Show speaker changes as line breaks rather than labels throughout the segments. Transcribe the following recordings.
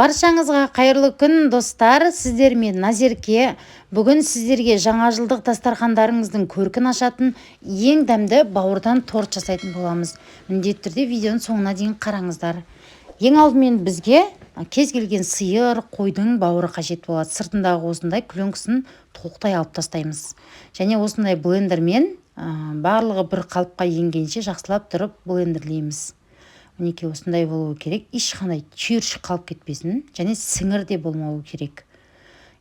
Баршаңызға қайырлы күн достар, сіздермен Назерке. Бүгін сіздерге жаңа жылдық дастархандарыңыздың көркін ашатын ең дәмді бауырдан торт жасайтын боламыз. Міндетті түрде видеоның соңына дейін қараңыздар. Ең алдымен бізге кез келген сиыр, қойдың бауыры қажет болады. Сыртындағы осындай күліңкісін толықтай алып тастаймыз. Және осындай блендермен барлығы бір қалыпқа енгенше жақсылап тұрып блендерлейміз. Мінекей осындай болуы керек, ешқандай түйіршік қалып кетпесін, және сіңір де болмауы керек.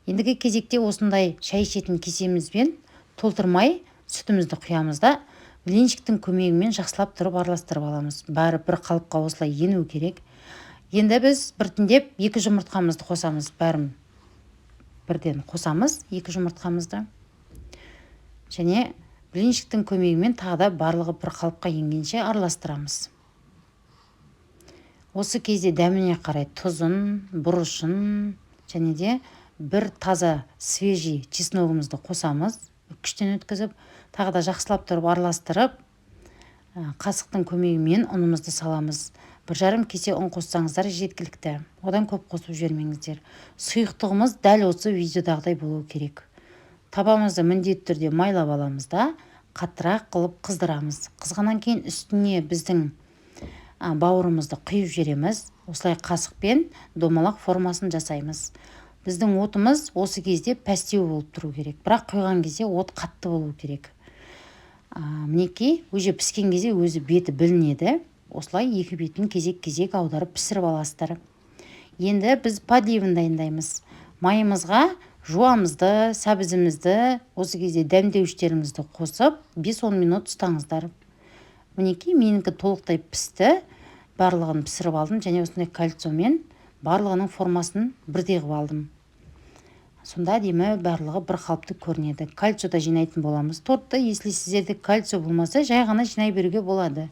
Ендігі кезекте осындай шай ішетін кесемізбен толтырмай сүтімізді құямыз да блинчиктің көмегімен жақсылап тұрып араластырып аламыз. Бәрі бір қалыпқа осылай енуі керек. Енді біз біртіндеп 2 жұмыртқамызды қосамыз. Бәрін бірден қосамыз 2 жұмыртқамызды. Және блинчиктің көмегімен тағы да барлығы бір қалыпқа енгенше араластырамыз. Осы кезде дәміне қарай тұзын, бұрышын және де бір таза свежий чесногымызды қосамыз. Күштен өткізіп, тағы да жақсылап тұрып араластырып, қасықтың көмегімен ұнымызды саламыз. 1,5 кесе ұн қоссаңыздар жеткілікті. Одан көп қосып жібермеңіздер. Сұйықтығымыз дәл осы видеодағыдай болуы керек. Табамызды міндетті түрде майлап аламыз да, қаттырақ қылып қыздырамыз. Қызғаннан кейін үстіне біздің бауырымызды құйып жібереміз. Осылай қасықпен домалақ формасын жасаймыз. Біздің отымыз осы кезде пәстеу болып тұру керек. Бірақ құйған кезде от қатты болу керек. Мінекей, уже піскен кезде өзі беті білінеді. Осылай екі бетін кезек-кезек аударып пісіріп аласыздар. Енді біз подливын дайындаймыз. Майымызға жуамызды, сәбізімізді, осы кезде дәмдеуіштерімізді қосып 5-10 минут ұстаңыздар. Мінекей, менікі толықтай пісті. Барлығын пісіріп алдым, және осындай кольцомен барлығының формасын бірдей қылып алдым. Сонда әдемі барлығы бір қалыпты көрінеді. Кольцода жинайтын боламыз. Тортты, если сіздерде кольцо болмаса, жай ғана жинай беруге болады.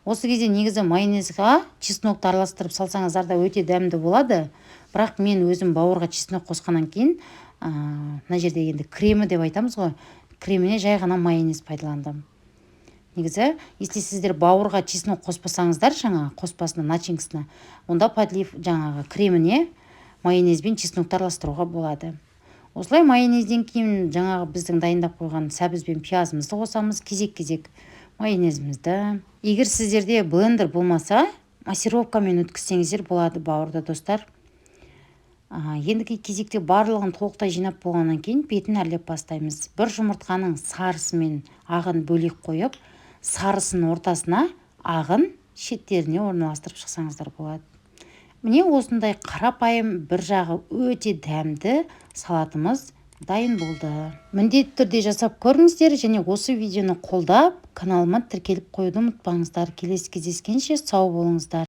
Осы кезде негізі майонезға чеснокты араластырып салсаңыздар да өте дәмді болады. Бірақ мен өзім бауырға чеснок қосқаннан кейін, мына жерде енді кремі деп айтамыз ғой, креміне жай ғана майонез пайдаландым. Негізі, если сіздер бауырға чеснок қоспасаңыздар, жаңа қоспасына, начинкасына, онда подлив жаңағы креміне майонезбен чеснокты араластыруға болады. Осылай майонезден кейін жаңағы біздің дайындап қойған сәбіз бен пиязымызды қосамыз, кезек-кезек майонезімізді. Егер сіздерде блендер болмаса, массировкамен өткізсеңіздер болады бауырды достар. Ендігі кезекте барлығын толықтай жинап болғаннан кейін бетін әрлеп бастаймыз. Бір жұмыртқаның сарысы мен ағын бөлек қойып, сарысын ортасына, ағын шеттеріне орналастырып шықсаңыздар болады. Міне осындай қарапайым, бір жағы өте дәмді салатымыз дайын болды. Міндетті түрде жасап көріңіздер, және осы видеоны қолдап, каналыма тіркеліп қоюды ұмытпаңыздар. Келесі кездескенше сау болыңыздар.